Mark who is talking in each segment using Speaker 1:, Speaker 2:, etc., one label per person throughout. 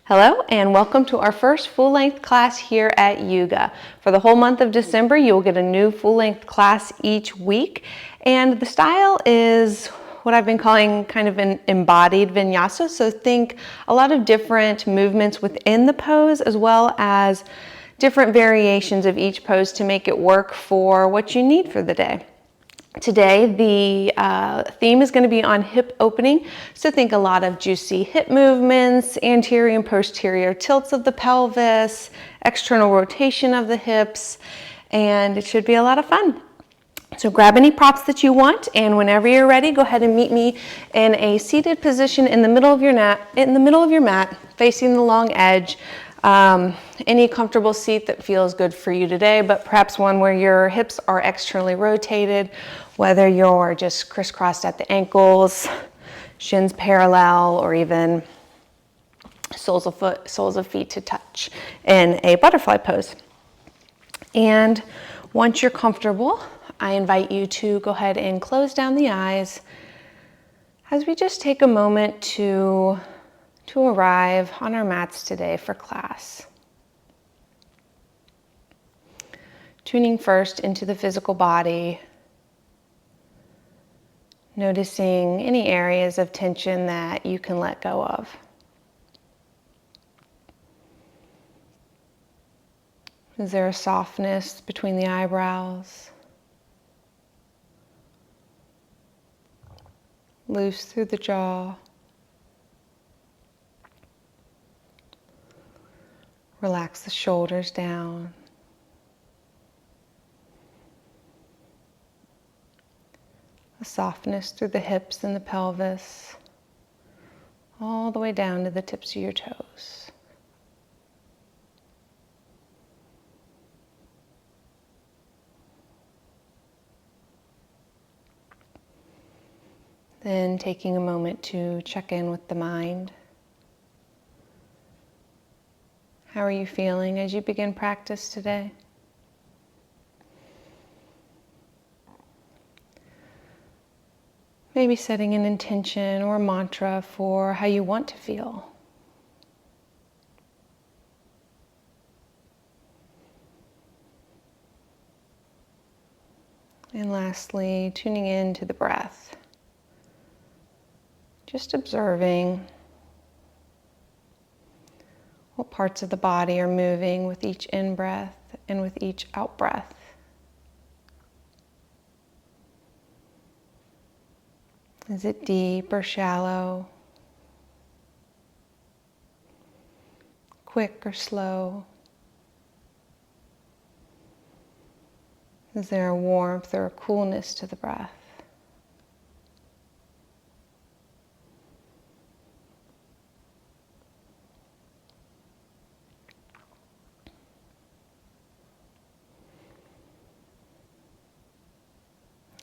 Speaker 1: Hello and welcome to our first full-length class here at Yuga. For the whole month of December, you'll get a new full-length class each week. And the style is what I've been calling kind of an embodied vinyasa. So think a lot of different movements within the pose as well as different variations of each pose to make it work for what you need for the day. Today, the theme is going to be on hip opening. So think a lot of juicy hip movements, anterior and posterior tilts of the pelvis, external rotation of the hips, and it should be a lot of fun. So grab any props that you want, and whenever you're ready, go ahead and meet me in a seated position in the middle of your mat, facing the long edge. Any comfortable seat that feels good for you today, but perhaps one where your hips are externally rotated, whether you're just crisscrossed at the ankles, shins parallel, or even soles of feet to touch in a butterfly pose. And once you're comfortable, I invite you to go ahead and close down the eyes as we just take a moment to arrive on our mats today for class. Tuning first into the physical body, noticing any areas of tension that you can let go of. Is there a softness between the eyebrows? Loose through the jaw. Relax the shoulders down. A softness through the hips and the pelvis, all the way down to the tips of your toes. Then taking a moment to check in with the mind. How are you feeling as you begin practice today? Maybe setting an intention or a mantra for how you want to feel. And lastly, tuning in to the breath. Just observing what parts of the body are moving with each in-breath and with each out-breath. Is it deep or shallow? Quick or slow? Is there a warmth or a coolness to the breath?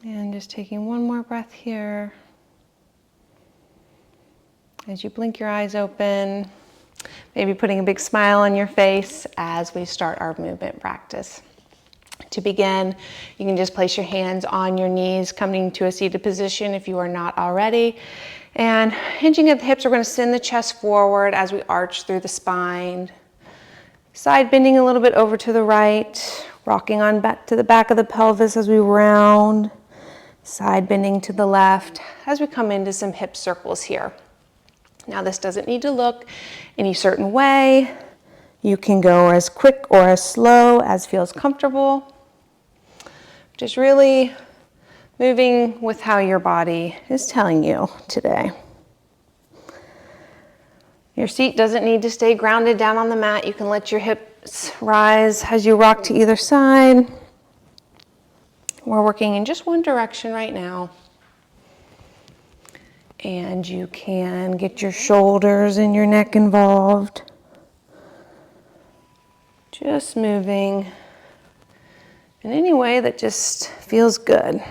Speaker 1: And just taking one more breath here. As you blink your eyes open, maybe putting a big smile on your face as we start our movement practice. To begin, you can just place your hands on your knees, coming to a seated position if you are not already. And hinging at the hips, we're going to send the chest forward as we arch through the spine. Side bending a little bit over to the right, rocking on back to the back of the pelvis as we round. Side bending to the left as we come into some hip circles here. Now this doesn't need to look any certain way. You can go as quick or as slow as feels comfortable. Just really moving with how your body is telling you today. Your seat doesn't need to stay grounded down on the mat. You can let your hips rise as you rock to either side. We're working in just one direction right now. And you can get your shoulders and your neck involved. Just moving in any way that just feels good.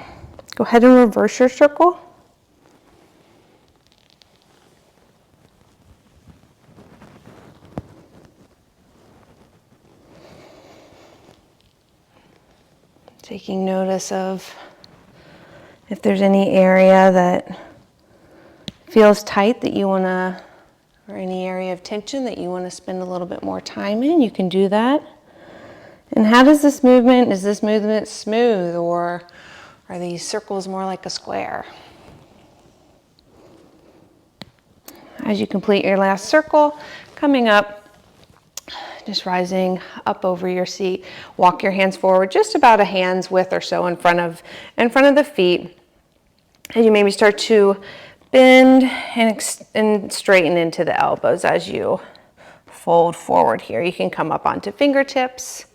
Speaker 1: Go ahead and reverse your circle. Taking notice of if there's any area that feels tight that you want to or any area of tension that you want to spend a little bit more time in, you can do that. And how does this movement, is this movement smooth, or are these circles more like a square? As you complete your last circle, coming up, just rising up over your seat, walk your hands forward just about a hand's width or so in front of the feet. And you maybe start to bend and straighten into the elbows as you fold forward here. You can come up onto fingertips.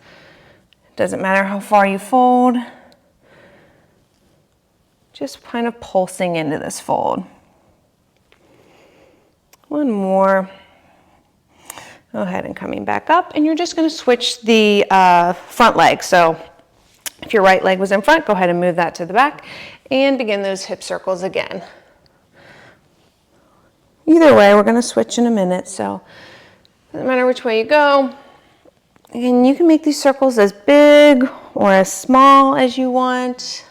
Speaker 1: Doesn't matter how far you fold. Just kind of pulsing into this fold. One more. Go ahead and coming back up, and you're just going to switch the front leg. So if your right leg was in front, go ahead and move that to the back and begin those hip circles again. Either way, we're going to switch in a minute, so doesn't matter which way you go. And you can make these circles as big or as small as you want.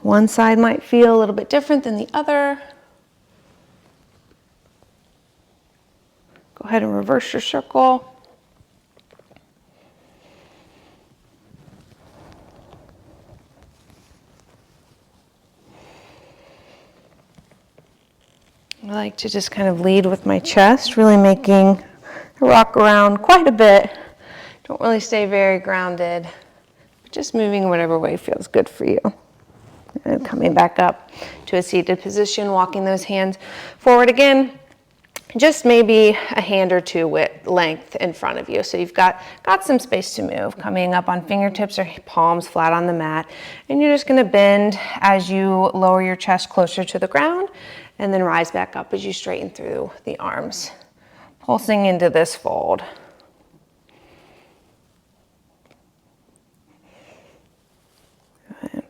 Speaker 1: One side might feel a little bit different than the other. Go ahead and reverse your circle. I like to just kind of lead with my chest, really making the rock around quite a bit. Don't really stay very grounded, but just moving whatever way feels good for you. And coming back up to a seated position, walking those hands forward again, just maybe a hand or two width length in front of you. So you've got some space to move, coming up on fingertips or palms flat on the mat. And you're just gonna bend as you lower your chest closer to the ground, and then rise back up as you straighten through the arms, pulsing into this fold. Good.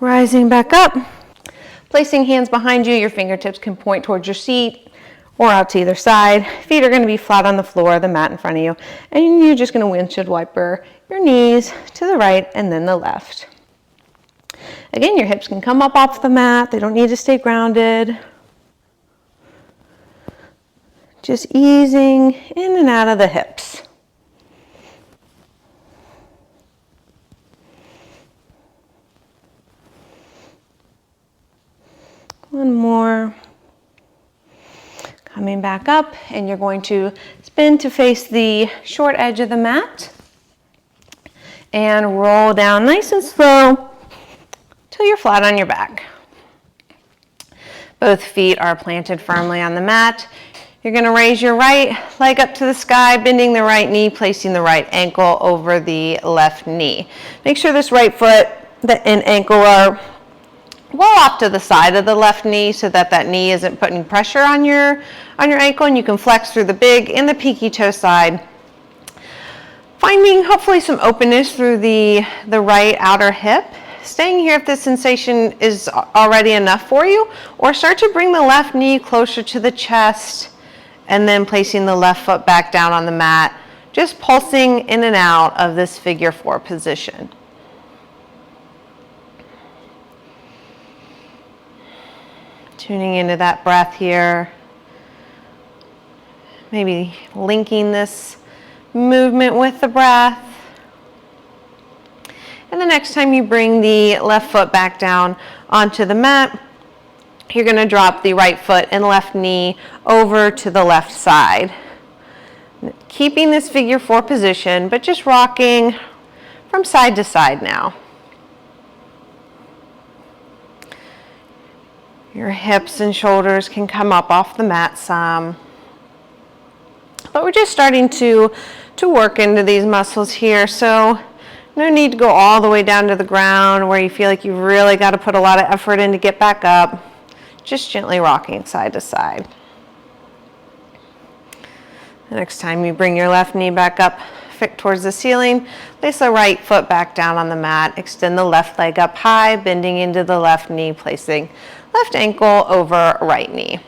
Speaker 1: Rising back up, placing hands behind you, your fingertips can point towards your seat or out to either side. Feet are going to be flat on the floor, the mat in front of you, and you're just going to windshield wiper your knees to the right and then the left. Again, your hips can come up off the mat. They don't need to stay grounded. Just easing in and out of the hips. One more. Coming back up, and you're going to spin to face the short edge of the mat and roll down nice and slow till you're flat on your back. Both feet are planted firmly on the mat. You're going to raise your right leg up to the sky, bending the right knee, placing the right ankle over the left knee. Make sure this right foot and ankle are well off to the side of the left knee so that that knee isn't putting pressure on your ankle, and you can flex through the big and the peaky toe side. Finding hopefully some openness through the right outer hip. Staying here if this sensation is already enough for you, or start to bring the left knee closer to the chest and then placing the left foot back down on the mat, just pulsing in and out of this figure 4 position. Tuning into that breath here. Maybe linking this movement with the breath. And the next time you bring the left foot back down onto the mat, you're going to drop the right foot and left knee over to the left side. Keeping this figure 4 position, but just rocking from side to side now. Your hips and shoulders can come up off the mat some. But we're just starting to work into these muscles here, so no need to go all the way down to the ground where you feel like you've really got to put a lot of effort in to get back up. Just gently rocking side to side. The next time you bring your left knee back up towards the ceiling, place the right foot back down on the mat, extend the left leg up high, bending into the left knee, placing left ankle over right knee.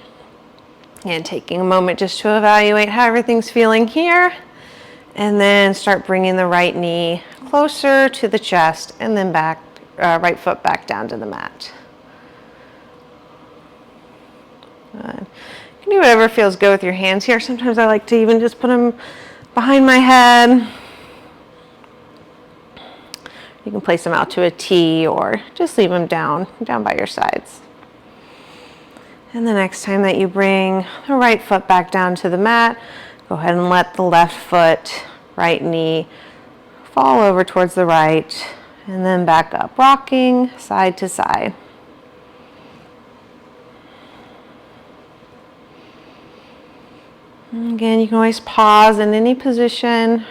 Speaker 1: And taking a moment just to evaluate how everything's feeling here. And then start bringing the right knee closer to the chest and then back right foot back down to the mat. Good. You can do whatever feels good with your hands here. Sometimes I like to even just put them behind my head. You can place them out to a T or just leave them down by your sides. And the next time that you bring the right foot back down to the mat, go ahead and let the left foot, right knee fall over towards the right, and then back up, rocking side to side. And again, you can always pause in any position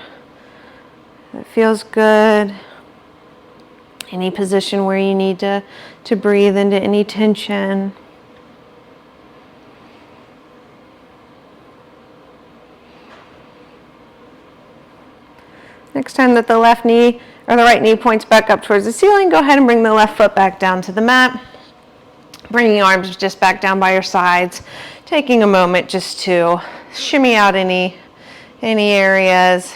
Speaker 1: that feels good. Any position where you need to breathe into any tension. Next time that the left knee or the right knee points back up towards the ceiling, go ahead and bring the left foot back down to the mat. Bringing your arms just back down by your sides. Taking a moment just to shimmy out any areas.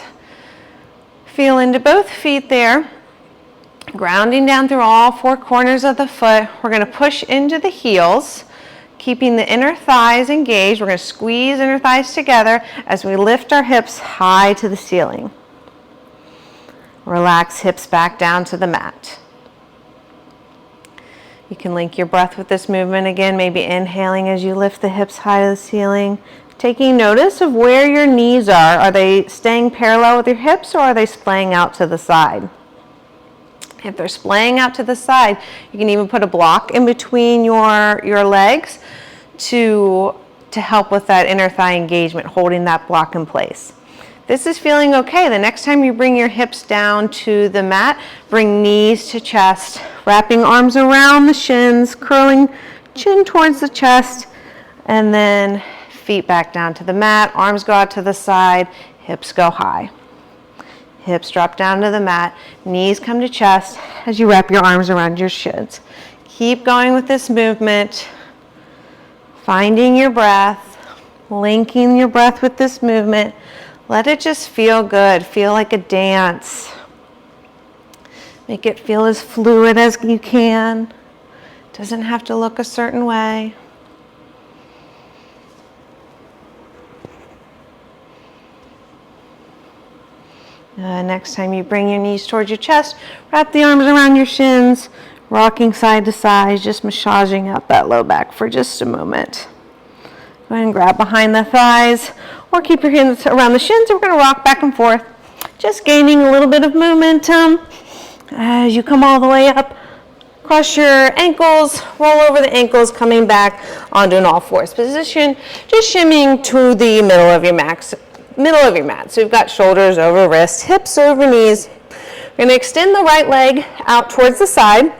Speaker 1: Feel into both feet there. Grounding down through all four corners of the foot. We're going to push into the heels, keeping the inner thighs engaged. We're going to squeeze inner thighs together as we lift our hips high to the ceiling. Relax hips back down to the mat. You can link your breath with this movement again, maybe inhaling as you lift the hips high to the ceiling. Taking notice of where your knees are. Are they staying parallel with your hips or are they splaying out to the side? If they're splaying out to the side, you can even put a block in between your legs to help with that inner thigh engagement, holding that block in place. This is feeling okay. The next time you bring your hips down to the mat, bring knees to chest, wrapping arms around the shins, curling chin towards the chest, and then feet back down to the mat, arms go out to the side, hips go high. Hips drop down to the mat, knees come to chest as you wrap your arms around your shins. Keep going with this movement, finding your breath, linking your breath with this movement. Let it just feel good, feel like a dance. Make it feel as fluid as you can. Doesn't have to look a certain way. Next time you bring your knees towards your chest, wrap the arms around your shins, rocking side to side, just massaging out that low back for just a moment. Go ahead and grab behind the thighs or keep your hands around the shins. We're going to rock back and forth, just gaining a little bit of momentum as you come all the way up. Cross your ankles, roll over the ankles, coming back onto an all fours position, just shimmying to the middle of your mat. So we've got shoulders over wrists, hips over knees. We're going to extend the right leg out towards the side.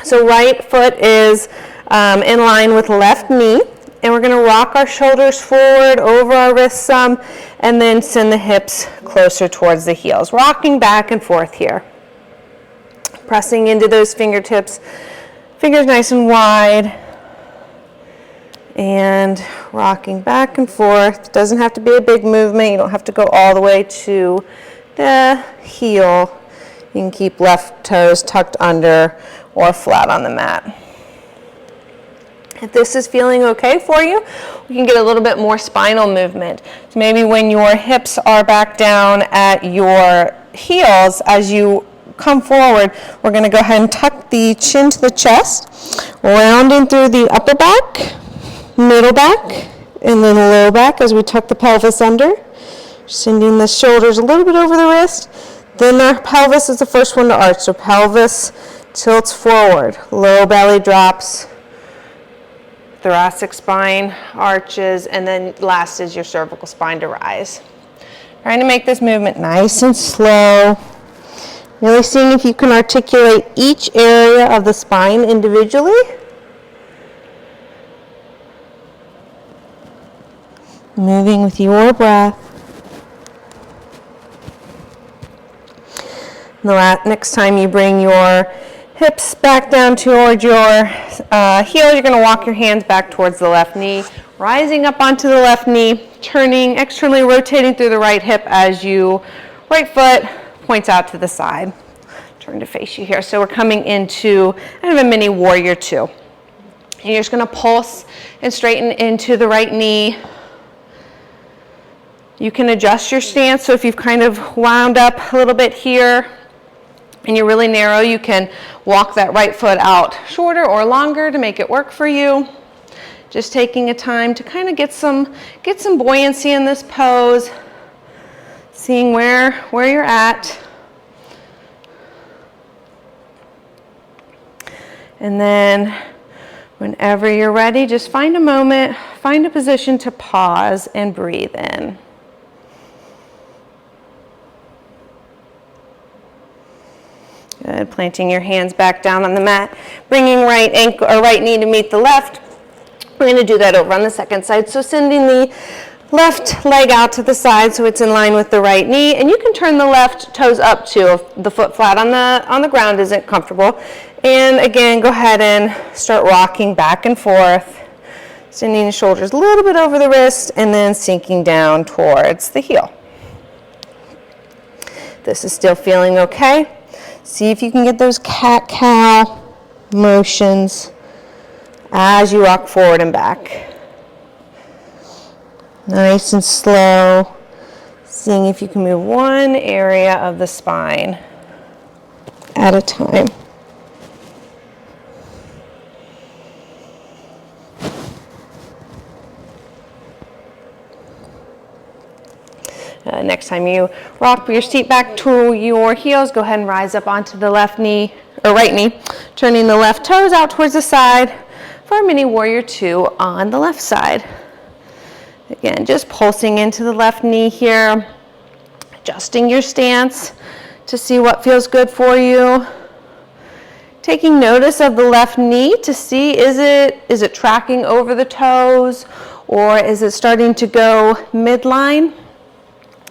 Speaker 1: So right foot is in line with left knee. And we're going to rock our shoulders forward, over our wrists some, and then send the hips closer towards the heels. Rocking back and forth here. Pressing into those fingertips. Fingers nice and wide. And rocking back and forth. Doesn't have to be a big movement. You don't have to go all the way to the heel. You can keep left toes tucked under or flat on the mat. If this is feeling okay for you, we can get a little bit more spinal movement. So maybe when your hips are back down at your heels, as you come forward, we're going to go ahead and tuck the chin to the chest, rounding through the upper back, middle back, and then low back as we tuck the pelvis under, sending the shoulders a little bit over the wrist. Then our pelvis is the first one to arch, so pelvis tilts forward, low belly drops, thoracic spine arches, and then last is your cervical spine to rise. Trying to make this movement nice and slow. Really seeing if you can articulate each area of the spine individually. Moving with your breath. Next time you bring your hips back down toward your heel, you're going to walk your hands back towards the left knee, rising up onto the left knee, turning, externally rotating through the right hip as you right foot points out to the side. turn to face you here. So we're coming into kind of a mini warrior two. And you're just gonna pulse and straighten into the right knee. You can adjust your stance, so if you've kind of wound up a little bit here and you're really narrow, you can walk that right foot out shorter or longer to make it work for you. Just taking a time to kind of get some buoyancy in this pose, seeing where you're at. And then whenever you're ready, just find a moment, find a position to pause and breathe in. Good, planting your hands back down on the mat, bringing right ankle or right knee to meet the left. We're going to do that over on the second side. So sending the left leg out to the side so it's in line with the right knee, and you can turn the left toes up too if the foot flat on the ground isn't comfortable. And again, go ahead and start rocking back and forth, sending the shoulders a little bit over the wrist and then sinking down towards the heel. This is still feeling okay. See if you can get those cat-cow motions as you rock forward and back. Nice and slow. Seeing if you can move one area of the spine at a time. Next time you rock your seat back to your heels, go ahead and rise up onto the left knee, or right knee, turning the left toes out towards the side for a mini warrior two on the left side. Again, just pulsing into the left knee here, adjusting your stance to see what feels good for you. Taking notice of the left knee to see, is it tracking over the toes, or is it starting to go midline?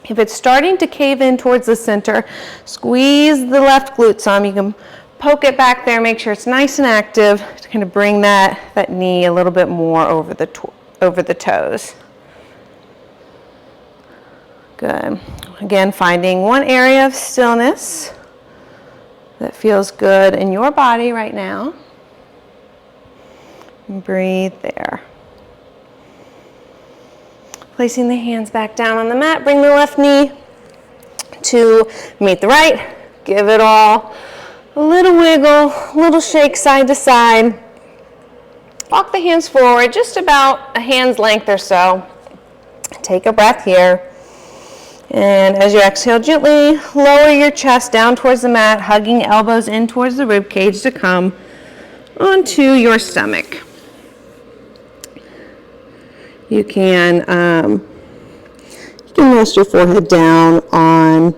Speaker 1: If it's starting to cave in towards the center, squeeze the left glute some. You can poke it back there, make sure it's nice and active to kind of bring that knee a little bit more over the toes. Good. Again, finding one area of stillness that feels good in your body right now. And breathe there. Placing the hands back down on the mat, bring the left knee to meet the right. Give it all a little wiggle, a little shake side to side. Walk the hands forward just about a hand's length or so. Take a breath here. And as you exhale, gently lower your chest down towards the mat, hugging elbows in towards the rib cage to come onto your stomach. You can rest your forehead down on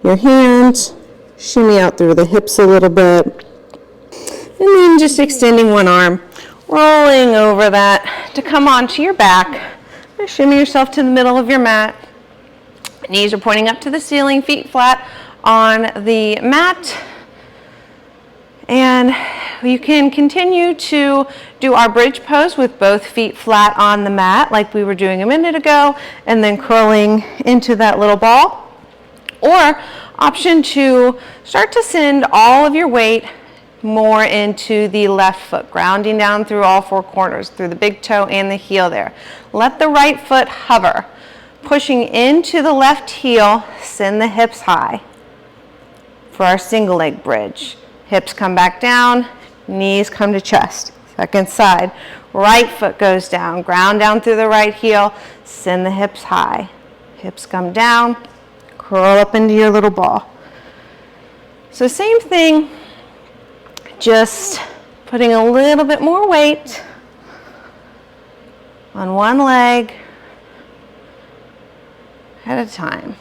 Speaker 1: your hands, shimmy out through the hips a little bit, and then just extending one arm, rolling over that to come onto your back. Shimmy yourself to the middle of your mat. Knees are pointing up to the ceiling, feet flat on the mat. And you can continue to do our bridge pose with both feet flat on the mat like we were doing a minute ago, and then curling into that little ball. Or option two, start to send all of your weight more into the left foot, grounding down through all four corners, through the big toe and the heel there. Let the right foot hover. Pushing into the left heel, send the hips high for our single leg bridge. Hips come back down, knees come to chest. Second side, right foot goes down, ground down through the right heel, send the hips high. Hips come down, curl up into your little ball. So same thing, just putting a little bit more weight on one leg at a time.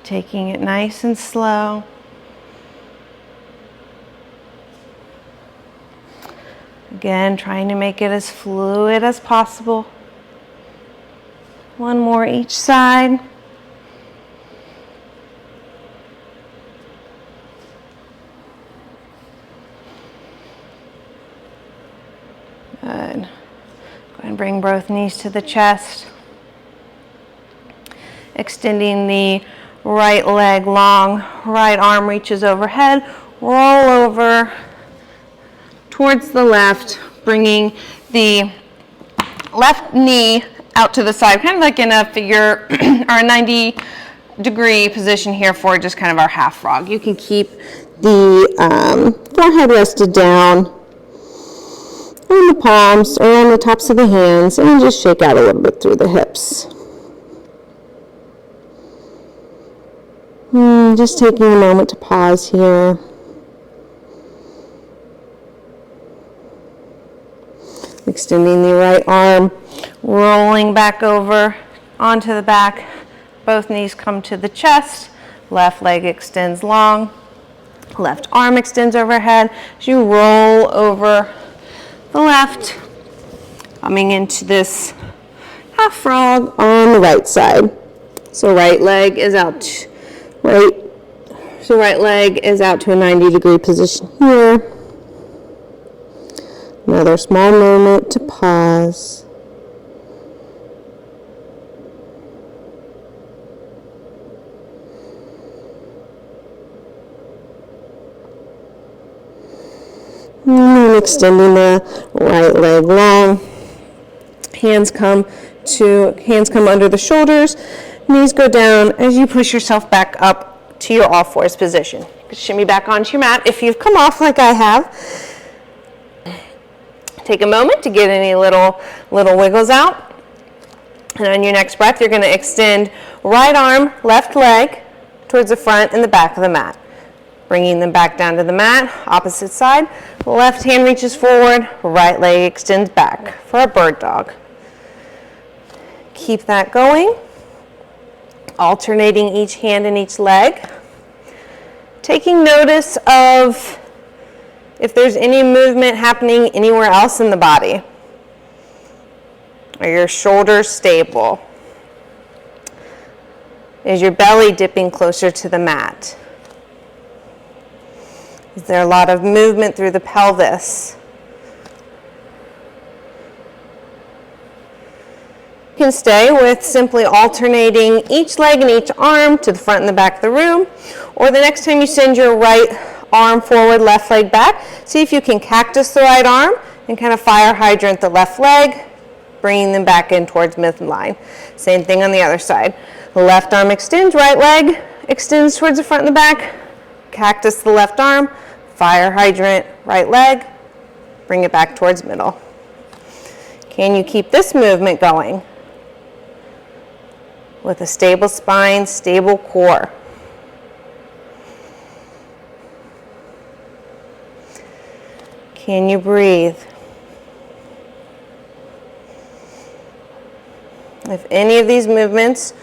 Speaker 1: Taking it nice and slow. Again, trying to make it as fluid as possible. One more each side. Good. Go ahead and bring both knees to the chest. Extending the right leg long, right arm reaches overhead, roll over towards the left, bringing the left knee out to the side, kind of like in a figure or a 90-degree position here for just kind of our half frog. You can keep the forehead rested down on the palms or on the tops of the hands, and just shake out a little bit through the hips. Just taking a moment to pause here. Extending the right arm, rolling back over onto the back. Both knees come to the chest. Left leg extends long. Left arm extends overhead as you roll over the left, coming into this half frog on the right side. So right leg is out, right leg is out to a 90-degree position here. Another small moment to pause. And then extending the right leg long. Hands come under the shoulders. Knees go down as you push yourself back up to your all fours position. Shimmy back onto your mat if you've come off like I have. Take a moment to get any little wiggles out. And on your next breath, you're going to extend right arm, left leg towards the front and the back of the mat. Bringing them back down to the mat, opposite side. Left hand reaches forward, right leg extends back for a bird dog. Keep that going. Alternating each hand and each leg. Taking notice of if there's any movement happening anywhere else in the body. Are your shoulders stable? Is your belly dipping closer to the mat? Is there a lot of movement through the pelvis? You can stay with simply alternating each leg and each arm to the front and the back of the room, or the next time you send your right arm forward, left leg back, see if you can cactus the right arm and kind of fire hydrant the left leg, bringing them back in towards midline. Same thing on the other side. The left arm extends, right leg extends towards the front and the back, cactus the left arm, fire hydrant right leg, bring it back towards middle. Can you keep this movement going with a stable spine, stable core? Can you breathe? If any of these movements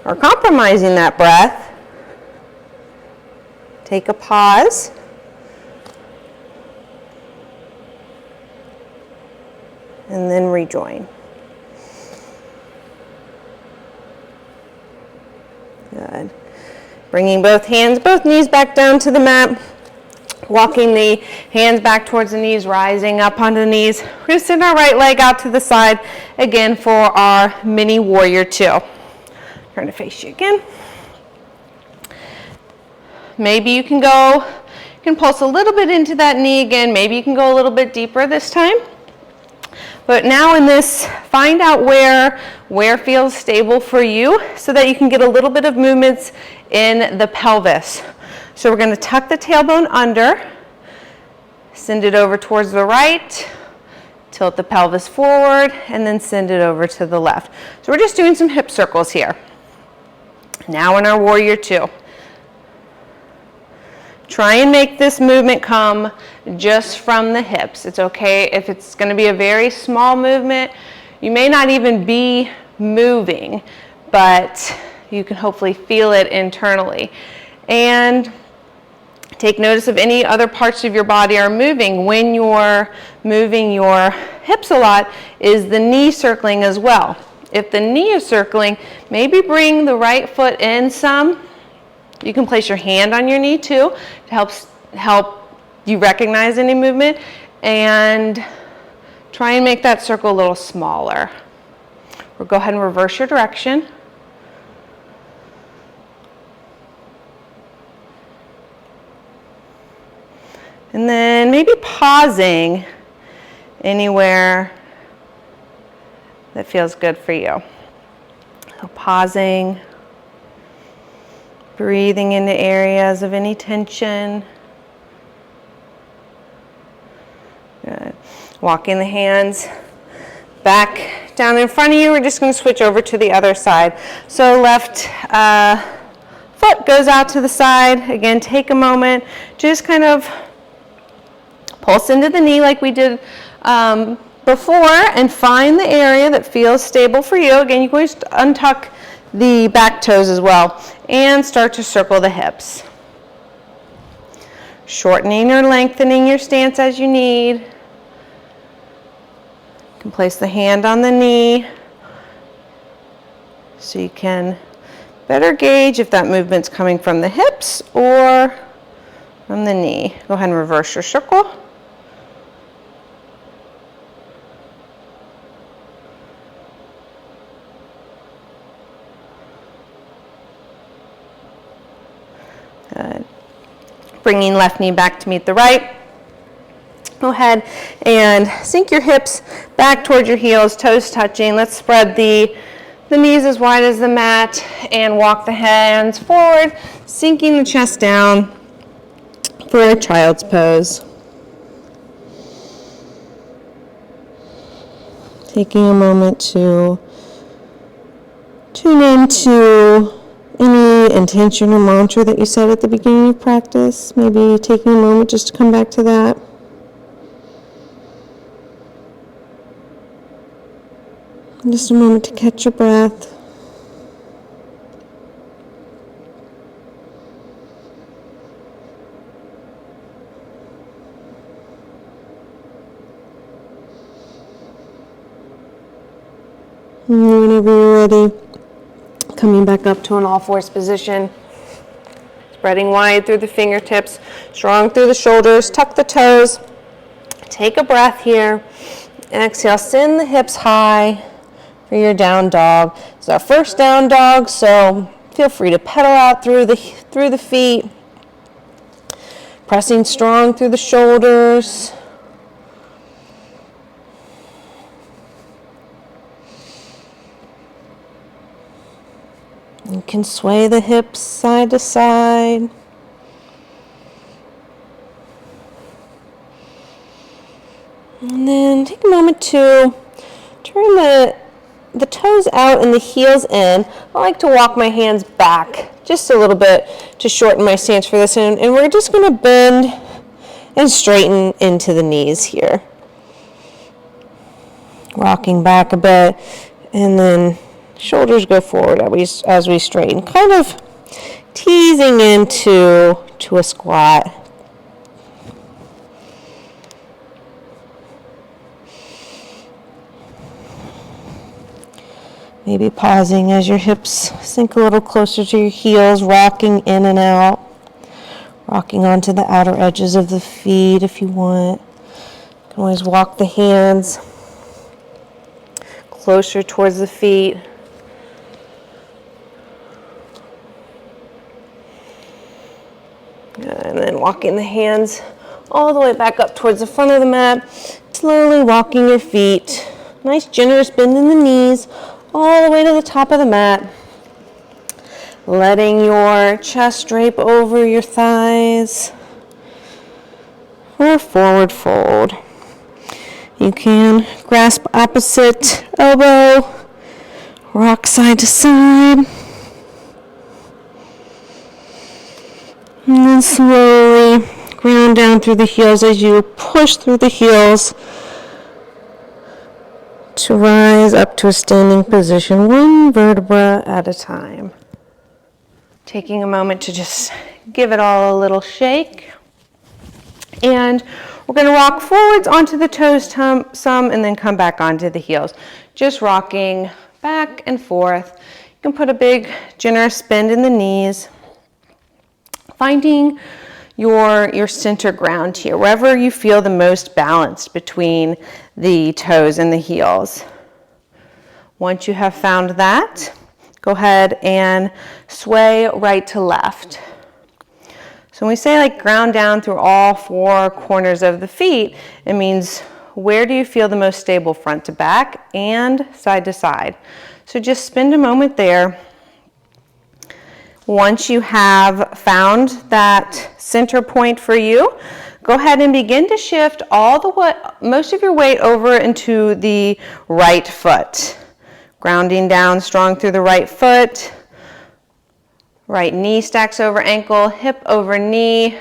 Speaker 1: are compromising that breath, take a pause. And then rejoin. Good. Bringing both hands, both knees back down to the mat. Walking the hands back towards the knees, rising up onto the knees. We're going to send our right leg out to the side again for our mini warrior two. Turn to face you again. Maybe you can pulse a little bit into that knee again. Maybe you can go a little bit deeper this time. But now in this, find out where feels stable for you so that you can get a little bit of movements in the pelvis. So we're going to tuck the tailbone under, send it over towards the right, tilt the pelvis forward, and then send it over to the left. So we're just doing some hip circles here. Now in our warrior two. Try and make this movement come just from the hips. It's okay if it's going to be a very small movement. You may not even be moving, but you can hopefully feel it internally. And take notice of any other parts of your body are moving. When you're moving your hips a lot, is the knee circling as well? If the knee is circling, maybe bring the right foot in some. You can place your hand on your knee too to help you recognize any movement, and try and make that circle a little smaller. Or go ahead and reverse your direction. And then maybe pausing anywhere that feels good for you. So pausing, breathing into areas of any tension. Good. Walking the hands back down in front of you. We're just going to switch over to the other side. So left foot goes out to the side. Again, take a moment. Just kind of pulse into the knee like we did before and find the area that feels stable for you. Again, you can always untuck the back toes as well and start to circle the hips. Shortening or lengthening your stance as you need. You can place the hand on the knee so you can better gauge if that movement's coming from the hips or from the knee. Go ahead and reverse your circle. Good. Bringing left knee back to meet the right. Go ahead and sink your hips back towards your heels, toes touching. Let's spread the knees as wide as the mat and walk the hands forward, sinking the chest down for a child's pose. Taking a moment to tune into any intention or mantra that you said at the beginning of practice. Maybe taking a moment just to come back to that. Just a moment to catch your breath. And whenever you're ready, coming back up to an all-fours position. Spreading wide through the fingertips, strong through the shoulders, tuck the toes. Take a breath here. Exhale, send the hips high for your down dog. It's our first down dog, so feel free to pedal out through the feet. Pressing strong through the shoulders. You can sway the hips side to side. And then take a moment to turn the toes out and the heels in. I like to walk my hands back just a little bit to shorten my stance for this. And we're just going to bend and straighten into the knees here. Rocking back a bit and then shoulders go forward as we straighten. Kind of teasing into a squat. Maybe pausing as your hips sink a little closer to your heels, rocking in and out. Rocking onto the outer edges of the feet if you want. You can always walk the hands closer towards the feet. And then walking the hands all the way back up towards the front of the mat. Slowly walking your feet. Nice generous bend in the knees all the way to the top of the mat. Letting your chest drape over your thighs for a forward fold. You can grasp opposite elbow, rock side to side. And then slowly ground down through the heels as you push through the heels to rise up to a standing position, one vertebra at a time. Taking a moment to just give it all a little shake. And we're going to rock forwards onto the toes some and then come back onto the heels. Just rocking back and forth. You can put a big generous bend in the knees. Finding your center ground here, wherever you feel the most balanced between the toes and the heels. Once you have found that, go ahead and sway right to left. So when we say like ground down through all four corners of the feet, it means where do you feel the most stable, front to back and side to side. So just spend a moment there. Once you have found that center point for you, go ahead and begin to shift most of your weight over into the right foot. Grounding down strong through the right foot. Right knee stacks over ankle, hip over knee.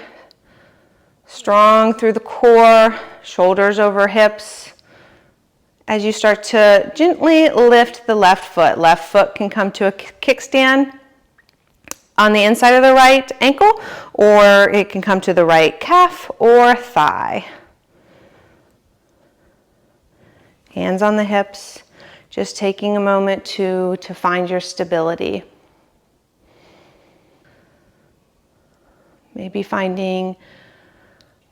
Speaker 1: Strong through the core, shoulders over hips. As you start to gently lift the left foot can come to a kickstand on the inside of the right ankle, or it can come to the right calf or thigh. Hands on the hips, just taking a moment to find your stability. Maybe finding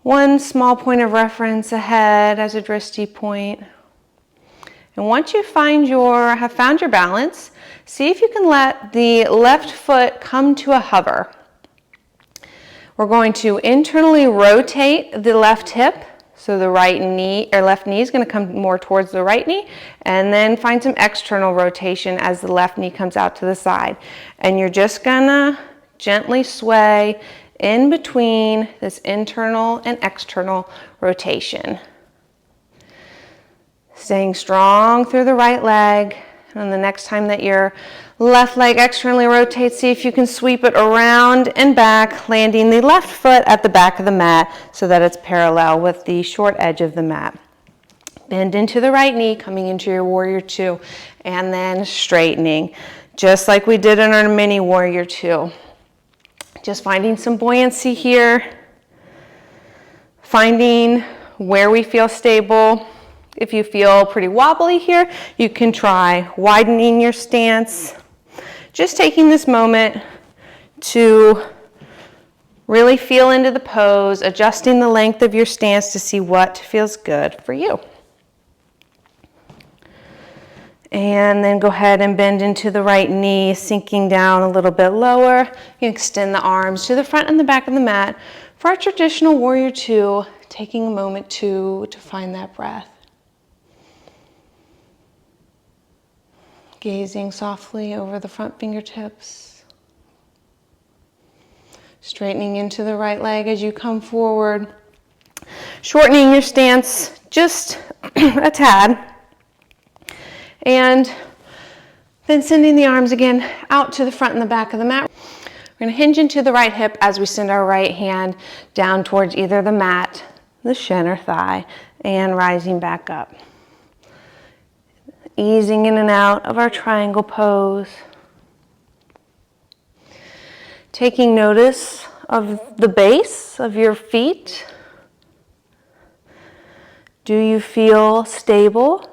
Speaker 1: one small point of reference ahead as a drishti point. And once you have found your balance, see if you can let the left foot come to a hover. We're going to internally rotate the left hip, so the left knee is going to come more towards the right knee, and then find some external rotation as the left knee comes out to the side. And you're just going to gently sway in between this internal and external rotation. Staying strong through the right leg. And the next time that your left leg externally rotates, see if you can sweep it around and back, landing the left foot at the back of the mat so that it's parallel with the short edge of the mat. Bend into the right knee, coming into your warrior two, and then straightening, just like we did in our mini warrior two. Just finding some buoyancy here, finding where we feel stable. If you feel pretty wobbly here, you can try widening your stance. Just taking this moment to really feel into the pose, adjusting the length of your stance to see what feels good for you. And then go ahead and bend into the right knee, sinking down a little bit lower. You can extend the arms to the front and the back of the mat. For our traditional warrior two, taking a moment to find that breath. Gazing softly over the front fingertips. Straightening into the right leg as you come forward. Shortening your stance just a tad. And then sending the arms again out to the front and the back of the mat. We're going to hinge into the right hip as we send our right hand down towards either the mat, the shin or thigh, and rising back up. Easing in and out of our triangle pose. Taking notice of the base of your feet. Do you feel stable?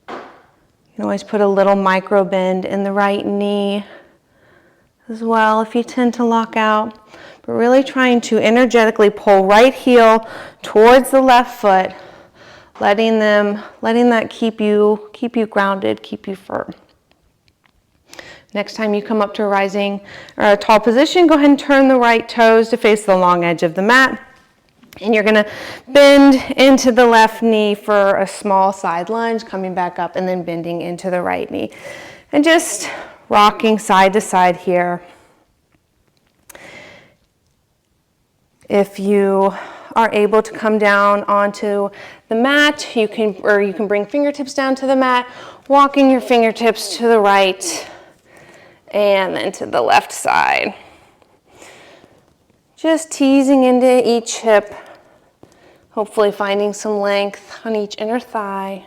Speaker 1: You can always put a little micro bend in the right knee as well if you tend to lock out. But really trying to energetically pull right heel towards the left foot, letting that keep you grounded, keep you firm. Next time you come up to a rising or a tall position, go ahead and turn the right toes to face the long edge of the mat. And you're going to bend into the left knee for a small side lunge, coming back up and then bending into the right knee. And just rocking side to side here. If you are able to come down onto the mat, you can bring fingertips down to the mat, walking your fingertips to the right and then to the left side. Just teasing into each hip. Hopefully finding some length on each inner thigh.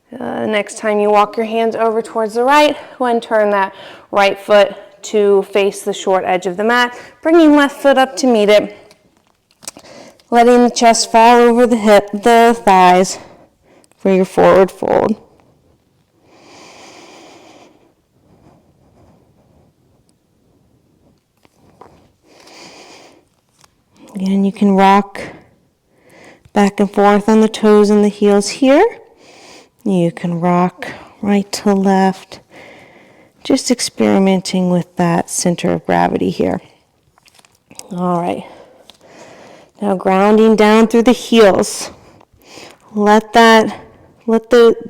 Speaker 1: Next time you walk your hands over towards the right, go ahead and turn that right foot to face the short edge of the mat, bringing left foot up to meet it, letting the chest fall over the thighs for your forward fold. Again, you can rock back and forth on the toes and the heels here. You can rock right to left, just experimenting with that center of gravity here. All right. Now grounding down through the heels. Let the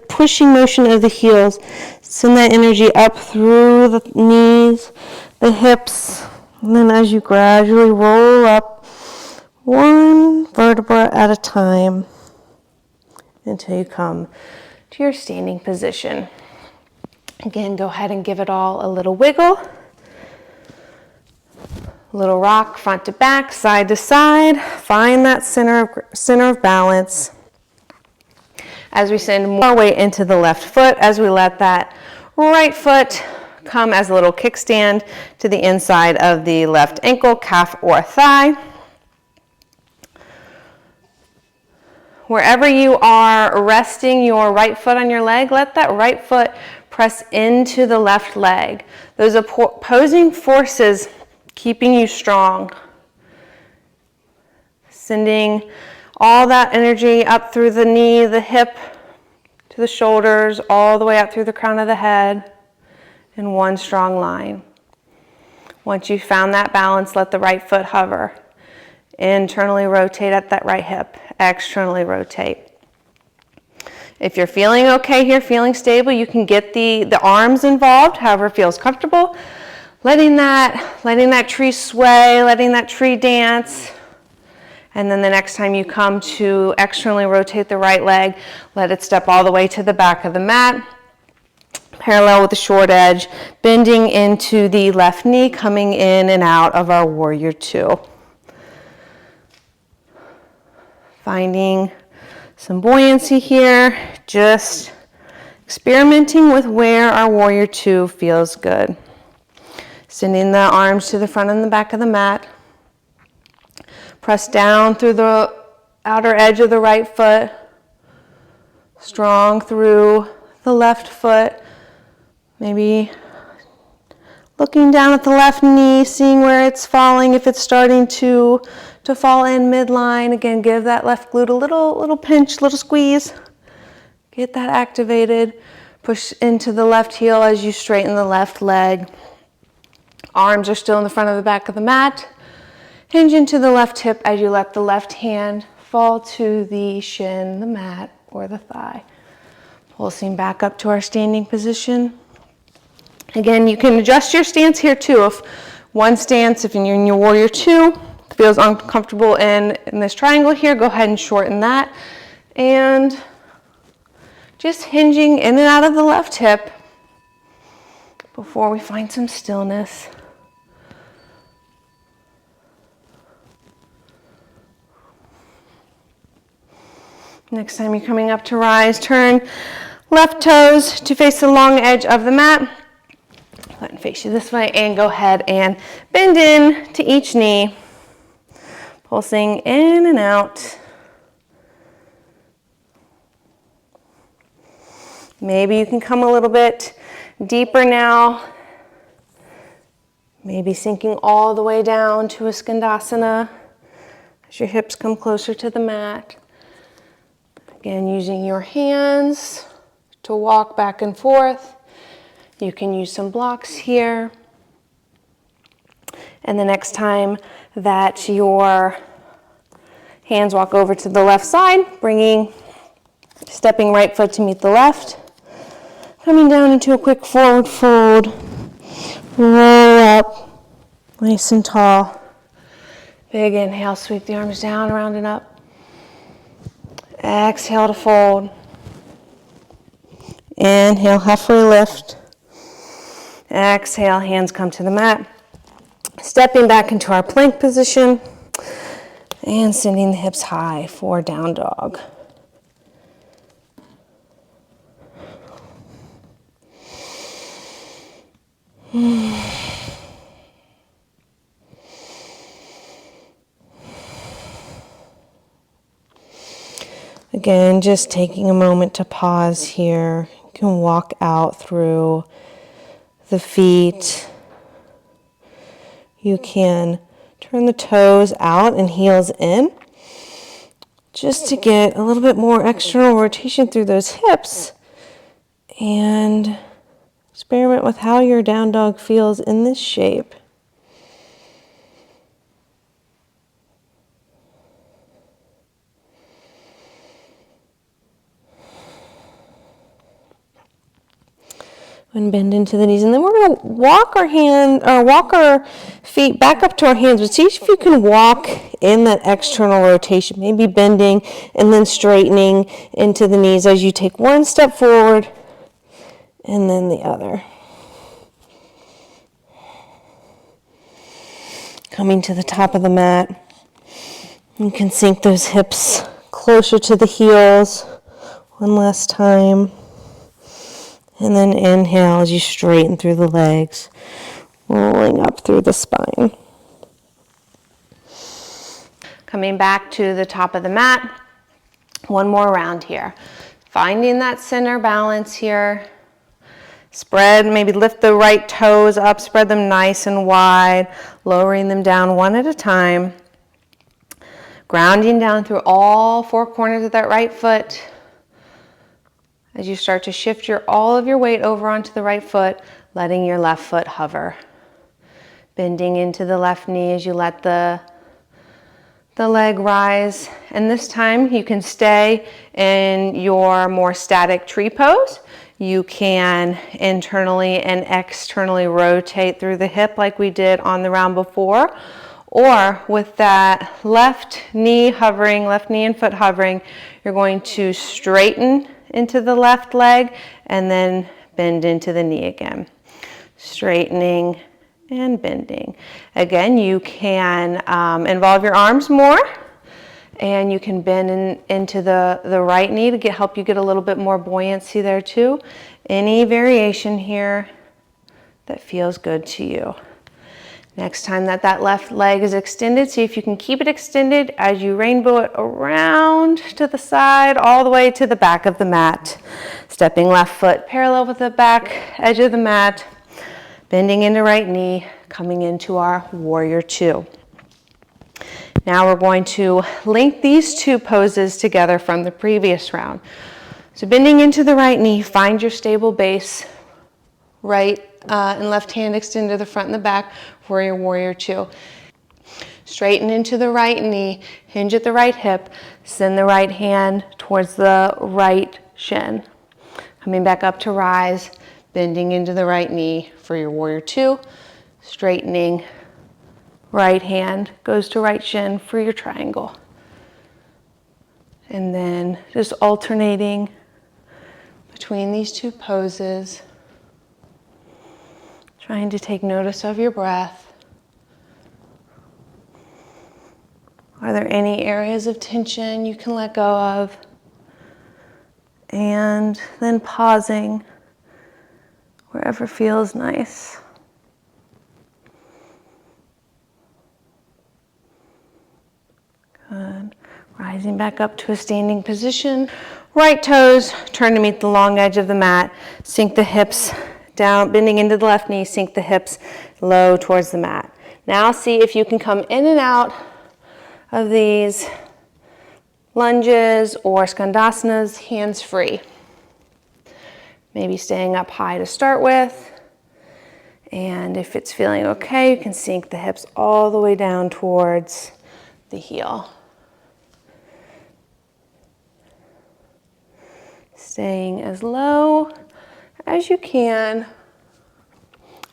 Speaker 1: pushing motion of the heels send that energy up through the knees, the hips, and then as you gradually roll up one vertebra at a time until you come to your standing position. Again, go ahead and give it all a little wiggle. A little rock front to back, side to side. Find that center of balance. As we send more weight into the left foot, as we let that right foot come as a little kickstand to the inside of the left ankle, calf, or thigh. Wherever you are resting your right foot on your leg, let that right foot press into the left leg. Those opposing forces keeping you strong. Sending all that energy up through the knee, the hip, to the shoulders, all the way up through the crown of the head in one strong line. Once you've found that balance, let the right foot hover. Internally rotate at that right hip, externally rotate. If you're feeling okay here, feeling stable, you can get the arms involved, however feels comfortable. Letting that tree sway, letting that tree dance. And then the next time you come to externally rotate the right leg, let it step all the way to the back of the mat, parallel with the short edge, bending into the left knee, coming in and out of our warrior two. Finding some buoyancy here, just experimenting with where our warrior two feels good. Sending the arms to the front and the back of the mat. Press down through the outer edge of the right foot. Strong through the left foot. Maybe looking down at the left knee, seeing where it's falling, if it's starting to fall in midline. Again, give that left glute a little pinch, little squeeze. Get that activated. Push into the left heel as you straighten the left leg. Arms are still in the front of the back of the mat. Hinge into the left hip as you let the left hand fall to the shin, the mat, or the thigh. Pulsing back up to our standing position. Again, you can adjust your stance here too. If one stance, if you're in your warrior two, feels uncomfortable in this triangle here, go ahead and shorten that. And just hinging in and out of the left hip before we find some stillness. Next time you're coming up to rise, turn left toes to face the long edge of the mat. Go ahead and face you this way and go ahead and bend in to each knee. Pulsing in and out. Maybe you can come a little bit deeper now. Maybe sinking all the way down to a skandasana as your hips come closer to the mat. Again, using your hands to walk back and forth. You can use some blocks here. And the next time that your hands walk over to the left side, stepping right foot to meet the left. Coming down into a quick forward fold. Roll up, nice and tall. Big inhale, sweep the arms down, around and up. Exhale to fold. Inhale, halfway lift. Exhale, hands come to the mat. Stepping back into our plank position and sending the hips high for down dog. Again, just taking a moment to pause here. You can walk out through the feet. You can turn the toes out and heels in, just to get a little bit more external rotation through those hips. And just Experiment with how your down dog feels in this shape. And bend into the knees, and then we're going to walk our feet back up to our hands. But see if you can walk in that external rotation, maybe bending and then straightening into the knees as you take one step forward and then the other. Coming to the top of the mat, you can sink those hips closer to the heels. One last time. And then inhale as you straighten through the legs, rolling up through the spine. Coming back to the top of the mat, one more round here. Finding that center balance here. Spread, maybe lift the right toes up, spread them nice and wide, lowering them down one at a time. Grounding down through all four corners of that right foot. As you start to shift all of your weight over onto the right foot, letting your left foot hover. Bending into the left knee as you let the leg rise. And this time you can stay in your more static tree pose. You can internally and externally rotate through the hip like we did on the round before. Or with that left knee and foot hovering, you're going to straighten into the left leg and then bend into the knee again. Straightening and bending. Again, you can involve your arms more, and you can bend into the right knee to help you get a little bit more buoyancy there too. Any variation here that feels good to you. Next time that left leg is extended, see if you can keep it extended as you rainbow it around to the side, all the way to the back of the mat. Stepping left foot parallel with the back edge of the mat, bending into right knee, coming into our warrior two. Now we're going to link these two poses together from the previous round. So bending into the right knee, find your stable base, right and left hand extend to the front and the back for your warrior two. Straighten into the right knee, hinge at the right hip, send the right hand towards the right shin. Coming back up to rise, bending into the right knee for your warrior two, straightening, right hand goes to right shin for your triangle. And then just alternating between these two poses. Trying to take notice of your breath. Are there any areas of tension you can let go of? And then pausing wherever feels nice. Good. Rising back up to a standing position. Right toes turn to meet the long edge of the mat. Sink the hips down, bending into the left knee, sink the hips low towards the mat. Now see if you can come in and out of these lunges or skandhasanas hands free. Maybe staying up high to start with. And if it's feeling okay, you can sink the hips all the way down towards the heel. Staying as low as you can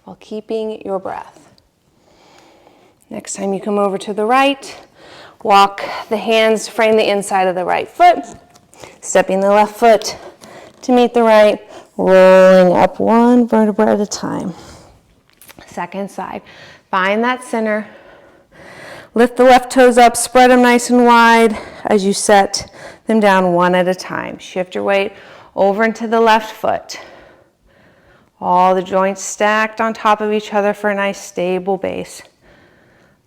Speaker 1: while keeping your breath. Next time you come over to the right, walk the hands, frame the inside of the right foot, stepping the left foot to meet the right, rolling up one vertebra at a time. Second side, find that center, lift the left toes up, spread them nice and wide as you set them down one at a time. Shift your weight over into the left foot. All the joints stacked on top of each other for a nice stable base.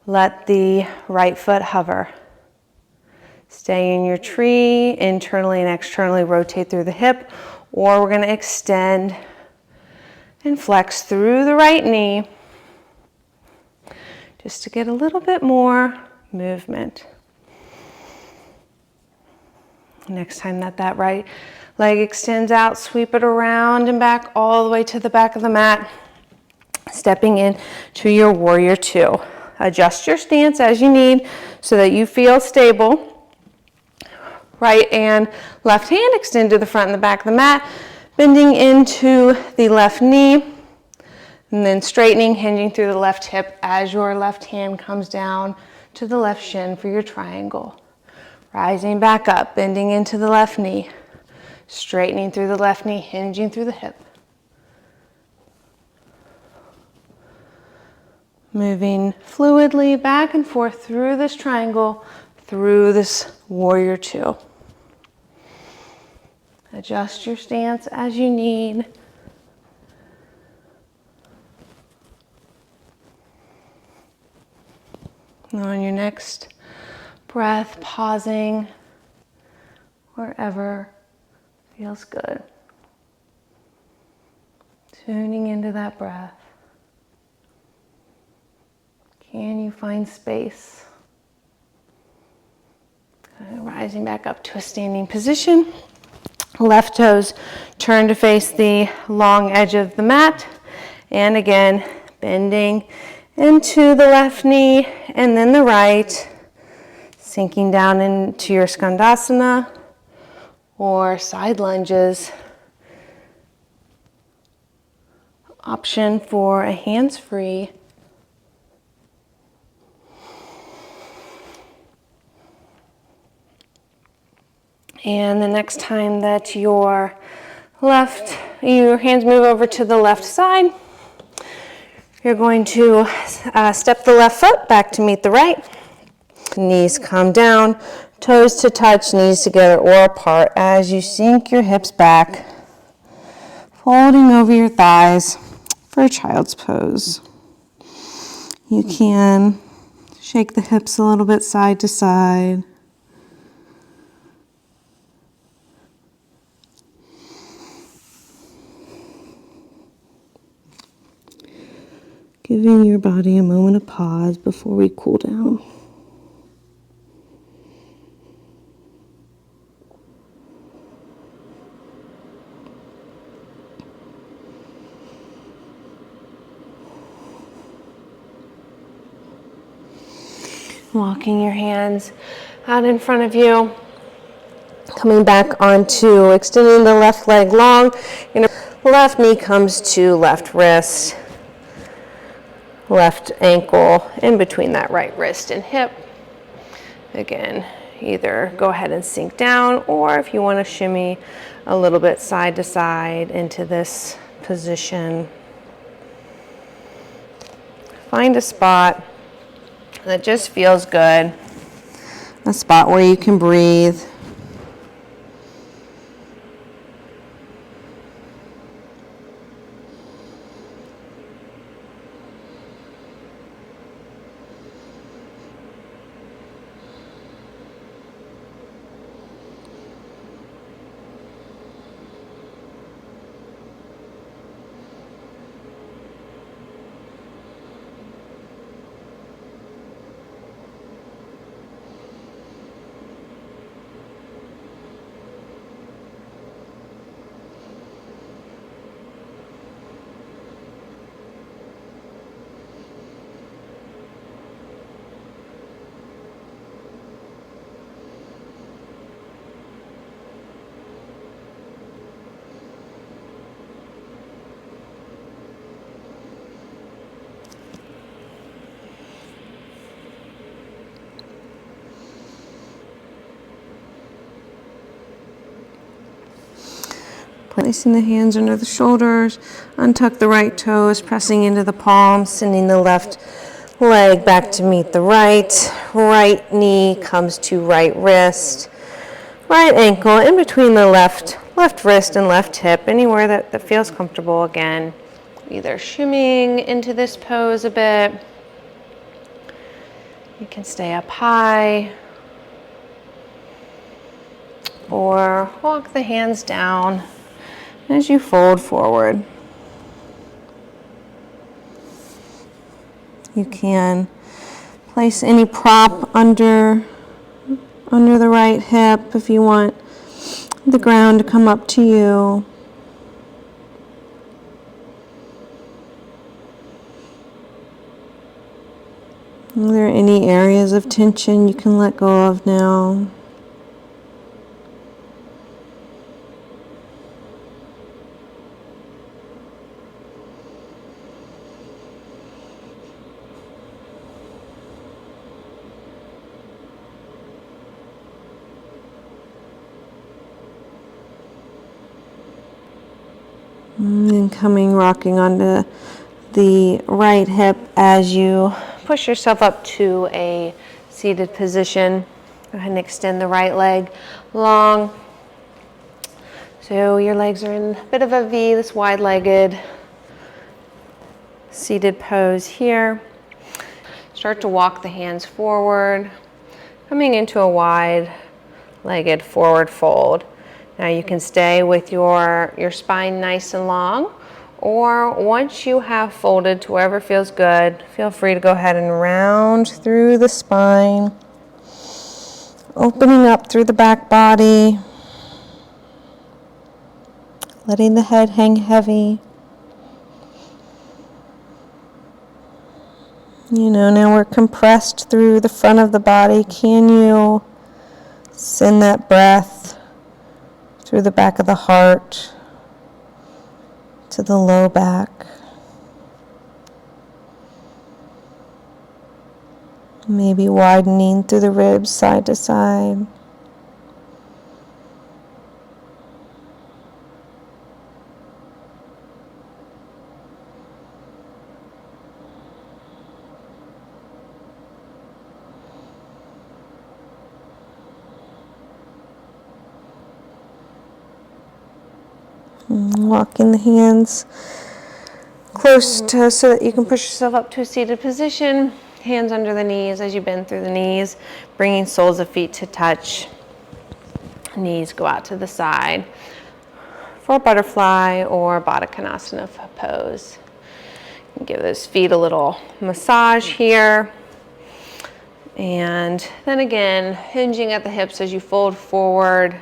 Speaker 1: Let the right foot hover. Stay in your tree, internally and externally rotate through the hip, or we're going to extend and flex through the right knee just to get a little bit more movement. Next time that right Leg extends out, sweep it around and back all the way to the back of the mat. Stepping in to your warrior two. Adjust your stance as you need so that you feel stable. Right and left hand extend to the front and the back of the mat, bending into the left knee. And then straightening, hinging through the left hip as your left hand comes down to the left shin for your triangle. Rising back up, bending into the left knee. Straightening through the left knee, hinging through the hip. Moving fluidly back and forth through this triangle, through this warrior two. Adjust your stance as you need. And on your next breath, pausing wherever feels good. Tuning into that breath. Can you find space? Rising back up to a standing position. Left toes turn to face the long edge of the mat. And again, bending into the left knee and then the right, sinking down into your skandasana or side lunges. Option for a hands-free. And the next time that your hands move over to the left side, you're going to step the left foot back to meet the right. Knees come down, toes to touch, knees together or apart as you sink your hips back, folding over your thighs for a child's pose. You can shake the hips a little bit side to side. Giving your body a moment of pause before we cool down. Walking your hands out in front of you. Coming back onto extending the left leg long. Left knee comes to left wrist. Left ankle in between that right wrist and hip. Again, either go ahead and sink down, or if you want to shimmy a little bit side to side into this position. Find a spot that just feels good, a spot where you can breathe. Placing the hands under the shoulders, untuck the right toes, pressing into the palms, sending the left leg back to meet the right. Right knee comes to right wrist. Right ankle in between the left wrist and left hip, anywhere that feels comfortable. Again, either shimmying into this pose a bit. You can stay up high, or walk the hands down as you fold forward. You can place any prop under the right hip if you want the ground to come up to you. Are there any areas of tension you can let go of now? And rocking onto the right hip as you push yourself up to a seated position. Go ahead and extend the right leg long. So your legs are in a bit of a V, this wide-legged seated pose here. Start to walk the hands forward, coming into a wide-legged forward fold. Now you can stay with your spine nice and long, or once you have folded to wherever feels good, feel free to go ahead and round through the spine, opening up through the back body, letting the head hang heavy. Now we're compressed through the front of the body. Can you send that breath through the back of the heart to the low back? Maybe widening through the ribs side to side. Walking the hands close to so that you can push yourself up to a seated position. Hands under the knees as you bend through the knees, bringing soles of feet to touch. Knees go out to the side for butterfly or Baddha Konasana pose. Give those feet a little massage here. And then again, hinging at the hips as you fold forward.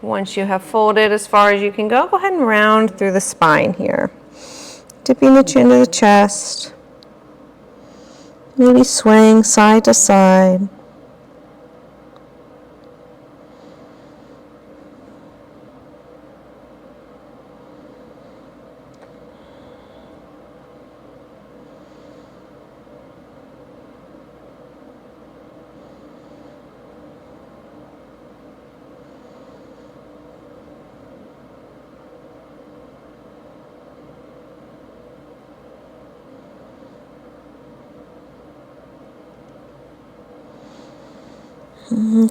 Speaker 1: Once you have folded as far as you can go ahead and round through the spine here. Dipping the chin to the chest. Maybe swaying side to side.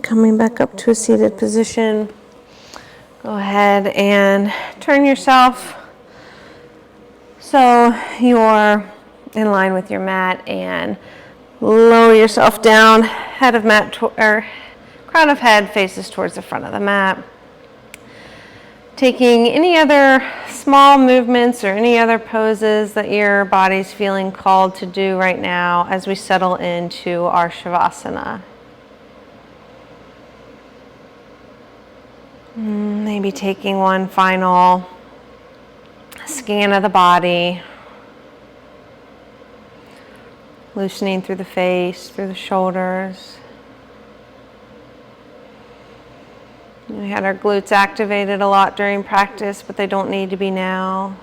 Speaker 1: Coming back up to a seated position. Go ahead and turn yourself so you're in line with your mat and lower yourself down. Head of mat or crown of head faces towards the front of the mat. Taking any other small movements or any other poses that your body's feeling called to do right now as we settle into our Shavasana. Maybe taking one final scan of the body, loosening through the face, through the shoulders. We had our glutes activated a lot during practice, but they don't need to be now.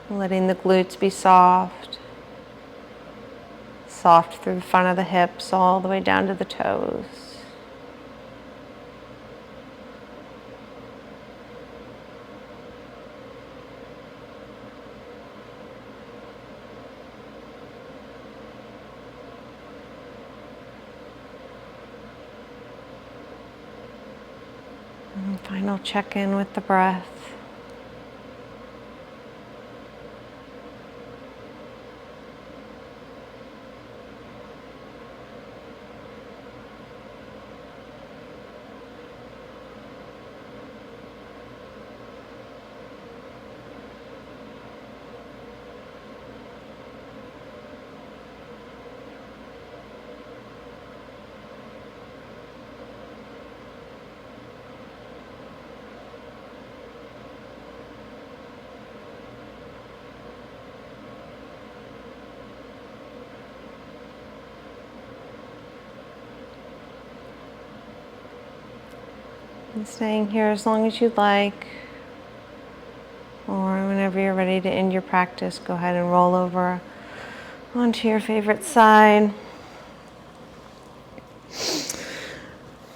Speaker 1: Letting the glutes be soft. Soft through the front of the hips, all the way down to the toes. Final check-in with the breath. And staying here as long as you'd like. Or whenever you're ready to end your practice, go ahead and roll over onto your favorite side.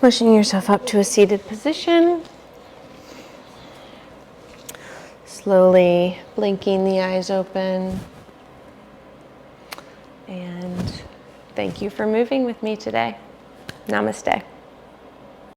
Speaker 1: Pushing yourself up to a seated position. Slowly blinking the eyes open. And thank you for moving with me today. Namaste.